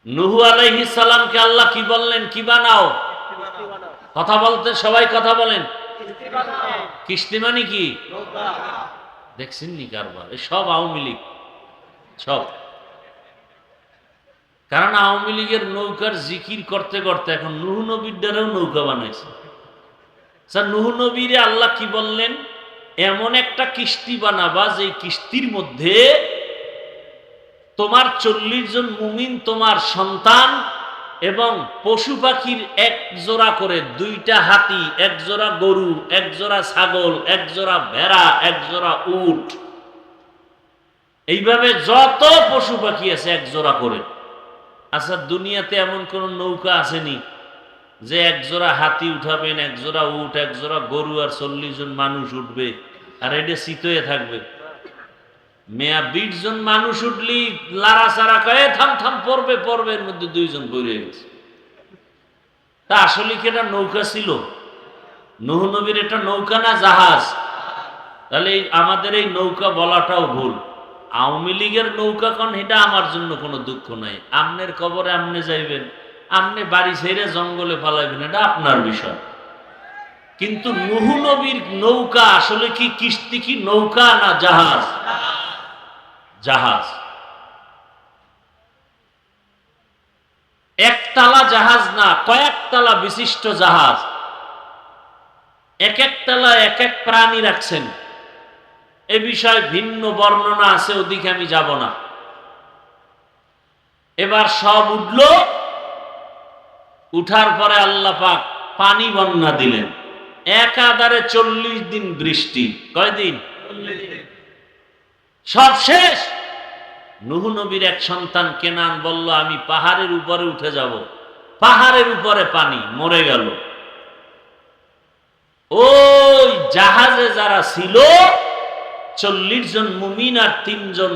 নূহ আলাইহিস সালামকে আল্লাহ কি বললেন? কি বানাও? কথা বলতে সবাই কথা বলেন। কিস্তি মানে কি? দেখছেন নি কারবার? সব আওয়ামী লীগ, সব। কারণ আওয়ামী লীগের নৌকার জিকির করতে করতে এখন নূহ নবীর দ্বারাও নৌকা বানাইছে। স্যার, নূহ নবীরে আল্লাহ কি বললেন? এমন একটা কিস্তি বানাবা যে কিস্তির মধ্যে তোমার 40 জন মুমিন, তোমার সন্তান এবং পশু পাখির এক জোড়া করে, 2টা হাতি, 1 জোড়া গরু, 1 জোড়া ছাগল, 1 জোড়া ভেড়া, 1 জোড়া উট, এইভাবে যত পশু পাখি আছে 1 জোড়া করে। আচ্ছা, দুনিয়াতে এমন কোন নৌকা আসেনি যে 1 জোড়া হাতি উঠাবেন, 1 জোড়া উট, 1 জোড়া গরু আর 40 জন মানুষ উঠবে আর এটা চিতয়ে থাকবে? মেয়া 20 জন মানুষ উঠলি লাড়াচাড়া কয়ে থাম থাম পড়বে পড়বে, এর মধ্যে 2 জন পড়ে গেছে। তা আসলে কি এটা নৌকা ছিল? নূহ নবীর এটা নৌকা না জাহাজ? তাহলে আমাদের এই নৌকা বলাটাও ভুল। আওয়ামী লীগের নৌকা কোন, এটা আমার জন্য কোনো দুঃখ নাই। আমনের কবরে আমনে যাইবেন, আমনে বাড়ি ছেড়ে জঙ্গলে পালাইবেন, এটা আপনার বিষয়। কিন্তু নূহ নবীর নৌকা আসলে কি কিস্তি, কি নৌকা না জাহাজ? জাহাজ। একতলা জাহাজ না, কয়েকতলা বিশিষ্ট জাহাজ। এক এক তলায় এক এক প্রাণী রাখছেন। এ বিষয়ে ভিন্ন বর্ণনা আছে, ওদিকে আমি যাব না। এবার সব উঠল, উঠার পরে আল্লাহ পাক পানি বন্যা দিলেন। একাধারে 40 দিন বৃষ্টি। কয়দিন? সব শেষ। নূহ নবীর এক সন্তান কেনান বলল, আমি পাহাড়ের উপরে উঠে যাব। পাহাড়ের উপরে পানি, মরে গেল। ওই জাহাজে যারা ছিল 40 জন মুমিন আর 3 জন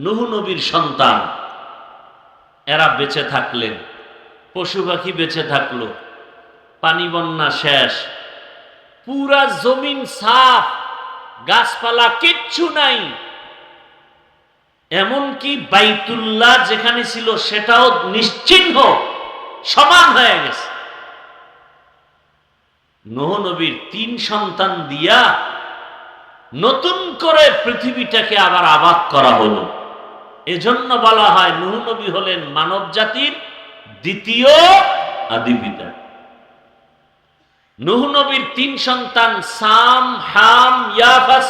নূহ নবীর সন্তান, এরা বেঁচে থাকলেন। পশু পাখি বেঁচে থাকলো। পানি বন্যা শেষ। পুরা জমিন সাফ, গাছপালা কিচ্ছু নাই। এমনকি বাইতুল্লাহ যেখানে ছিল সেটাও নিশ্চিহ্ন, সমান হয়ে গেছে। নূহ নবীর 3 সন্তান দিয়া নতুন করে পৃথিবীটাকে আবার আবাদ করা হলো। এজন্য বলা হয় নূহ নবী হলেন মানব জাতির দ্বিতীয় আদি পিতা। নূহ নবীর 3 সন্তান সাম, হাম, ইয়াফাস,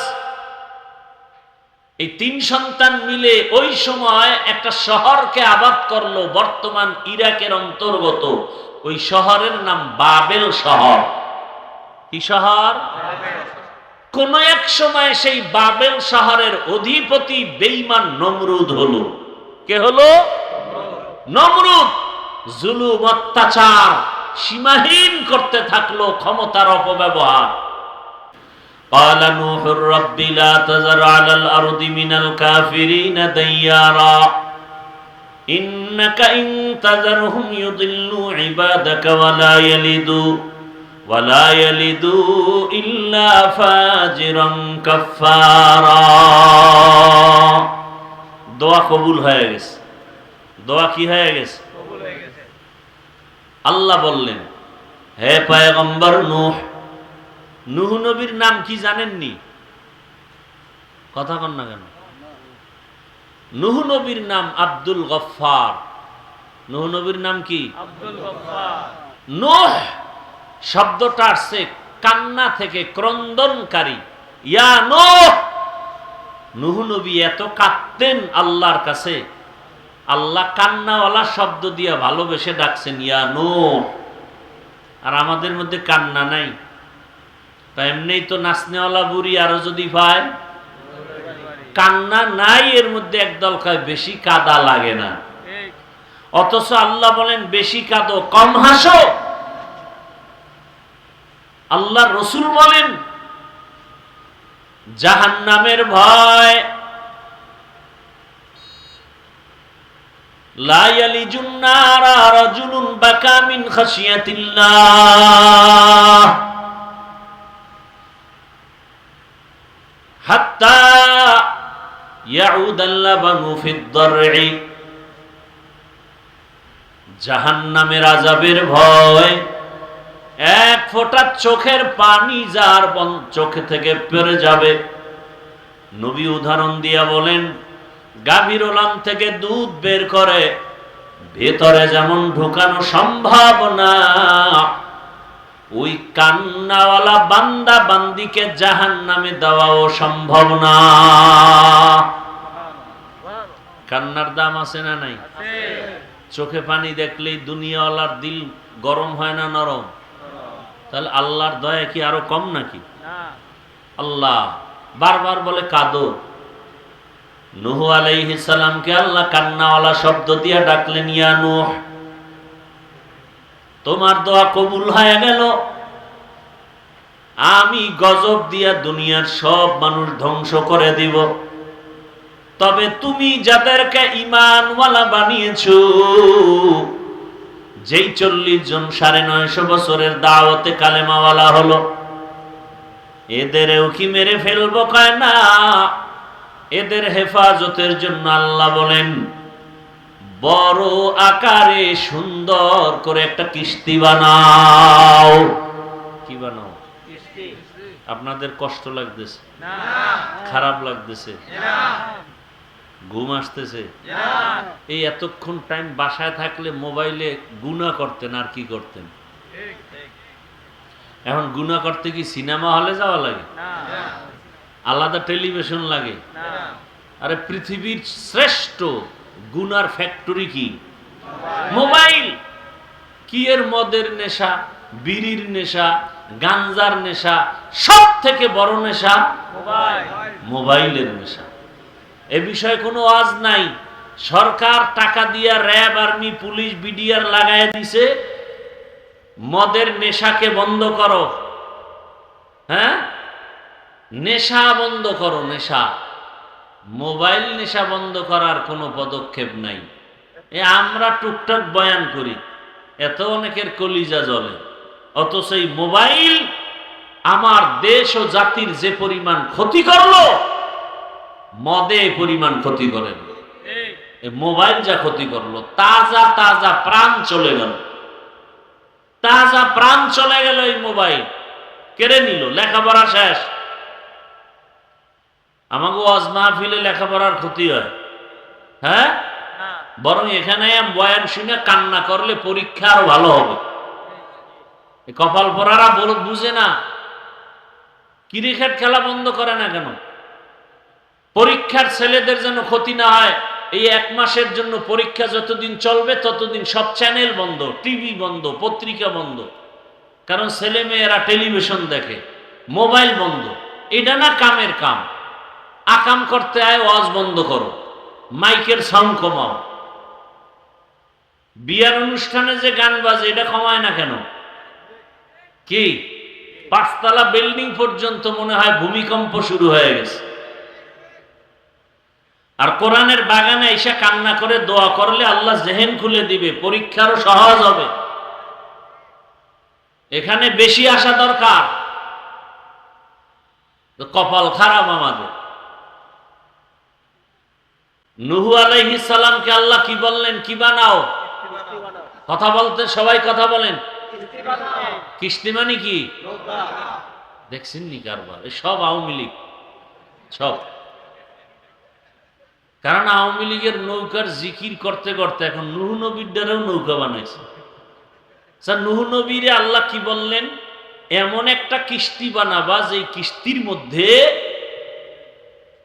এই 3 সন্তান মিলে ওই সময় একটা শহরকে আবাদ করলো, বর্তমান ইরাকের অন্তর্গত। ওই শহরের নাম বাবেল শহর। কি শহর? কোন এক সময় সেই বাবেল শহরের অধিপতি বেঈমান নমরুদ হলো। কে হলো? নমরুদ। জুলুম, অত্যাচার সীমাহীন করতে থাকলো, ক্ষমতার অপব্যবহার। قال نوح رب لا تذر على الأرض من الكافرين ديارا إنك إن تذرهم يضلوا عبادك ولا يلدوا إلا فاجرا كفارا। দোয়া কবুল হয়ে গেছে। দোয়া কি হয়ে গেছে? আল্লাহ বললেন, হে পয়গম্বর নূহ, নূহ নবীর নাম কি জানেননি? কথা কন না কেন? নূহ নবীর নাম আব্দুল গফফার। নূহ নবীর নাম কি? আব্দুল গফফার। নূহ শব্দটা আসছে কান্না থেকে, ক্রন্দনকারী। ইয়া নূহ, নূহ নবী এত কাঁদতেন আল্লাহর কাছে, আল্লাহ কান্নাওয়ালা শব্দ দিয়ে ভালোবেসে ডাকছেন, ইয়া নূহ। আর আমাদের মধ্যে কান্না নাই, তাই এমনি তো নাচনেওয়ালা বুড়ি আরো যদি পায়। কান্না নাই, এর মধ্যে একদল কয় বেশি কাদা লাগে না। অথচ আল্লাহ বলেন বেশি কাঁদো, কম হাসো। আল্লাহ রসুল বলেন জাহান্নামের ভয়, লা ইয়ালিজুন নারা রাজুলুন বাকা মিন খাশিয়াতিল্লাহ হাত্তা ইয়াউদাল লাবানু ফিদ দারঈ জাহান্নামের আযাবের ভয়, এক ফোঁটা চোখের পানি যার চোখে থেকে পড়ে যাবে। নবী উদাহরণ দিয়া বলেন, গাভীর ওলান থেকে দুধ বের করে ভেতরে যেমন ঢুকানো সম্ভব না, ওই কান্নাওয়ালা বান্দা বান্দিকে জাহান্নামে দেওয়াও সম্ভব না। কান্নার দাম আছে না নাই? চোখে পানি দেখলেই দুনিয়াওয়ালার দিল গরম হয় না নরম? তাহলে আল্লাহর দয়া কি আরো কম নাকি? আল্লাহ বারবার বলে কাঁদো। নূহ আলাইহিস সালামকে আল্লাহ কান্নাওয়ালা শব্দ দিয়া ডাকলেন, ইয়া নূহ, তোমার দোয়া কবুল হয়ে গেল, আমি গজব দিয়া দুনিয়ার সব মানুষ ধ্বংস করে দিব, তবে তুমি যাদেরকে ঈমানওয়ালা বানিয়েছো, যেই 40 জন 950 বছরের দাওয়াতে কালেমাওয়ালা হলো, এদেরও কি মেরে ফেলবো? কয় না, এদের হেফাজতের জন্য আল্লাহ বলেন বড় আকারে সুন্দর করে একটা কিস্তি বানাও। কি বানাও? আপনাদের কষ্ট লাগতেছে? খারাপ লাগতেছে? ঘুম আসতেছে? এই এতক্ষণ টাইম বাসায় থাকলে মোবাইলে গুনাহ করতেন, আর কি করতেন? এখন গুনাহ করতে কি সিনেমা হলে যাওয়া লাগে? আলাদা টেলিভিশন লাগে? আরে পৃথিবীর শ্রেষ্ঠ গুনার ফ্যাক্টরি কি? মোবাইল। কি এর মদের নেশা, বিড়ির নেশা, গাঞ্জার নেশা, সব থেকে বড় নেশা মোবাইলের নেশা। এ বিষয়ে কোনো ওয়াজ নাই। সরকার টাকা দিয়া র্যাব, আর্মি, পুলিশ, বিডিআর লাগায় দিছে, মদের নেশাকে বন্ধ করো। হ্যাঁ, নেশা বন্ধ করো, নেশা। মোবাইল নেশা বন্ধ করার কোনো পদক্ষেপ নাই। আমরা টুকটাক বয়ান করি, এত অনেকের কলিজা জ্বলে, অথচ এই মোবাইল আমার দেশ ও জাতির যে পরিমাণ ক্ষতি করলো, মদে পরিমাণ ক্ষতি করেন। মোবাইল যা ক্ষতি করলো, তাজা তাজা প্রাণ চলে গেল, তাজা প্রাণ চলে গেল। এই মোবাইল কেড়ে নিল, লেখাপড়া শেষ। আমাকে ওয়াজ মাহফিলে লেখাপড়ার ক্ষতি হয়? হ্যাঁ, বরং এখানে বয়ান শুনে কান্না করলে পরীক্ষা আরো ভালো হবে। কপাল পরারা বুঝে না, ক্রিকেট খেলা বন্ধ করে না কেন? পরীক্ষার ছেলেদের যেন ক্ষতি না হয়, এই 1 মাসের জন্য পরীক্ষা যতদিন চলবে ততদিন সব চ্যানেল বন্ধ, টিভি বন্ধ, পত্রিকা বন্ধ। কারণ ছেলে মেয়েরা টেলিভিশন দেখে, মোবাইল বন্ধ। এটা না কামের কাম। আকাম করতে আয়, ওয়াজ বন্ধ করো, মাইকের সাউন্ড কমাও। বিয়ার অনুষ্ঠানে যে গান বাজে, এটা কমায় না কেন? কি 5 তলা বিল্ডিং পর্যন্ত মনে হয় ভূমিকম্প শুরু হয়ে গেছে। আর কোরআনের বাগানে এসে কান্না করে দোয়া করলে আল্লাহ জেহেন খুলে দিবে, পরীক্ষারও সহজ হবে। এখানে বেশি আসা দরকার। কপাল খারাপ আমাদের। নূহ আলাইহিস সালামকে আল্লাহ কি বললেন? কি বানাও? কথা বলতে সবাই কথা বলেন। কিস্তি মানে কি? দেখছেন নি কারবার? সব আওয়ামী লীগ, সব। কারণ আওয়ামী লীগের নৌকার জিকির করতে করতে এখন নূহ নবীর দ্বারাও নৌকা বানাইছে। স্যার, নূহ নবীরে আল্লাহ কি বললেন? এমন একটা কিস্তি বানাবা যে কিস্তির মধ্যে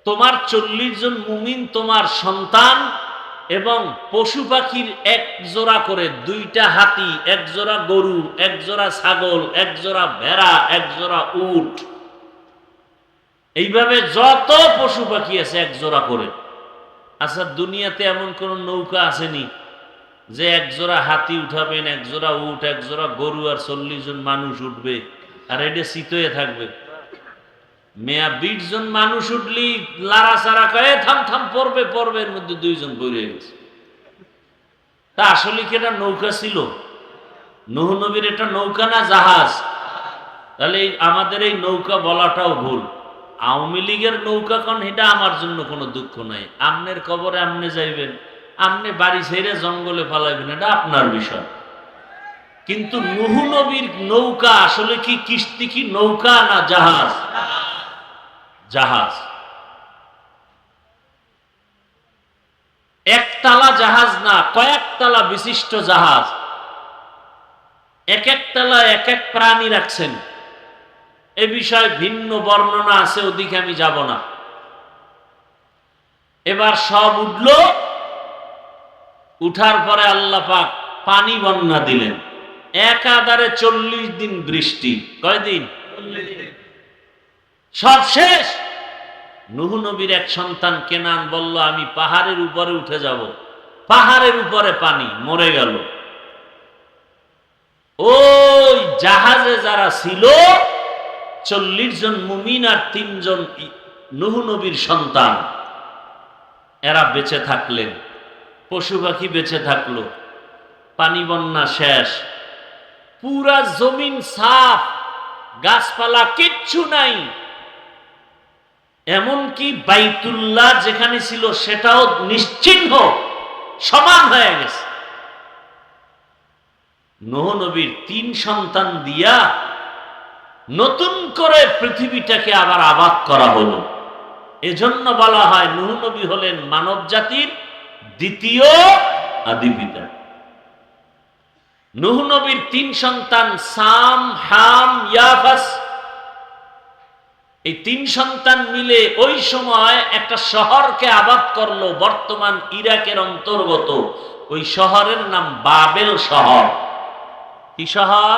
তোমার 40 জন মুমিন, তোমার সন্তান এবং পশু পাখির 1 জোড়া করে, 2টা হাতি, 1 জোড়া গরু, 1 জোড়া ছাগল, 1 জোড়া ভেড়া, 1 জোড়া উট, এইভাবে যত পশু পাখি আছে 1 জোড়া করে। আচ্ছা, দুনিয়াতে এমন কোন নৌকা আসেনি যে 1 জোড়া হাতি উঠাবেন, 1 জোড়া উট, 1 জোড়া গরু আর 40 জন মানুষ উঠবে, আর এটা শীতয়ে থাকবে? মেয়া 20 জন মানুষ উঠলি লাড়াচাড়া কয়ে থাম থাম পড়বে পড়বে, এর মধ্যে 2 জন পড়ে গেছে। তা আসলে কি এটা নৌকা ছিল? নূহ নবীর এটা নৌকা না জাহাজ? তাহলে আমাদের এই নৌকা বলাটাও ভুল। আওয়ামী লীগের নৌকা কোন, এটা আমার জন্য কোনো দুঃখ নাই। আমনের কবরে আমনে যাইবেন, আপনি বাড়ি ছেড়ে জঙ্গলে পালাইবেন, এটা আপনার বিষয়। কিন্তু নূহ নবীর নৌকা আসলে কি কিস্তি, কি নৌকা না জাহাজ? জাহাজ। একতলা জাহাজ না, কয়েকতলা বিশিষ্ট জাহাজ। এক এক তলা এক এক প্রাণী রাখছেন। এ বিষয়ে ভিন্ন বর্ণনা আছে, ওদিকে আমি যাব না। এবার সব উঠল, উঠার পরে আল্লাহ পাক পানি বন্যা দিলেন। একাধারে 40 দিন বৃষ্টি। কয়দিন? সব শেষ। নূহ নবীর এক সন্তান কেনান বলল, আমি পাহাড়ের উপরে উঠে যাব। পাহাড়ের উপরে পানি, মরে গেল। ওই জাহাজে যারা ছিল 40 জন মুমিন আর 3 জন নূহ নবীর সন্তান, এরা বেঁচে থাকলেন। পশু পাখি বেঁচে থাকলো। পানি বন্যা শেষ। পুরা জমিন সাফ, গাছপালা কিচ্ছু নাই। এমনকি বাইতুল্লাহ যেখানে ছিল সেটাও নিশ্চিহ্ন, সমান হয়ে গেছে। নূহ নবীর 3 সন্তান দিয়া নতুন করে পৃথিবীটাকে আবার আবাদ করা হলো। এজন্য বলা হয় নূহ নবী হলেন মানব জাতির দ্বিতীয় আদি পিতা। নূহ নবীর 3 সন্তান সাম, হাম, ইয়াফাস। এই 3 সন্তান মিলে ওই সময় একটা শহরকে আবাদ করলো, বর্তমান ইরাকের অন্তর্গত। ওই শহরের নাম বাবেল শহর। কি শহর?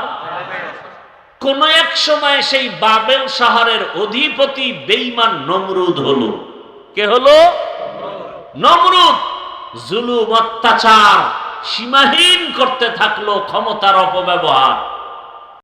কোন এক সময় সেই বাবেল শহরের অধিপতি বেঈমান নমরুদ হলো। কে হলো? নমরুদ। জুলুম, অত্যাচার সীমাহীন করতে থাকলো, ক্ষমতার অপব্যবহার।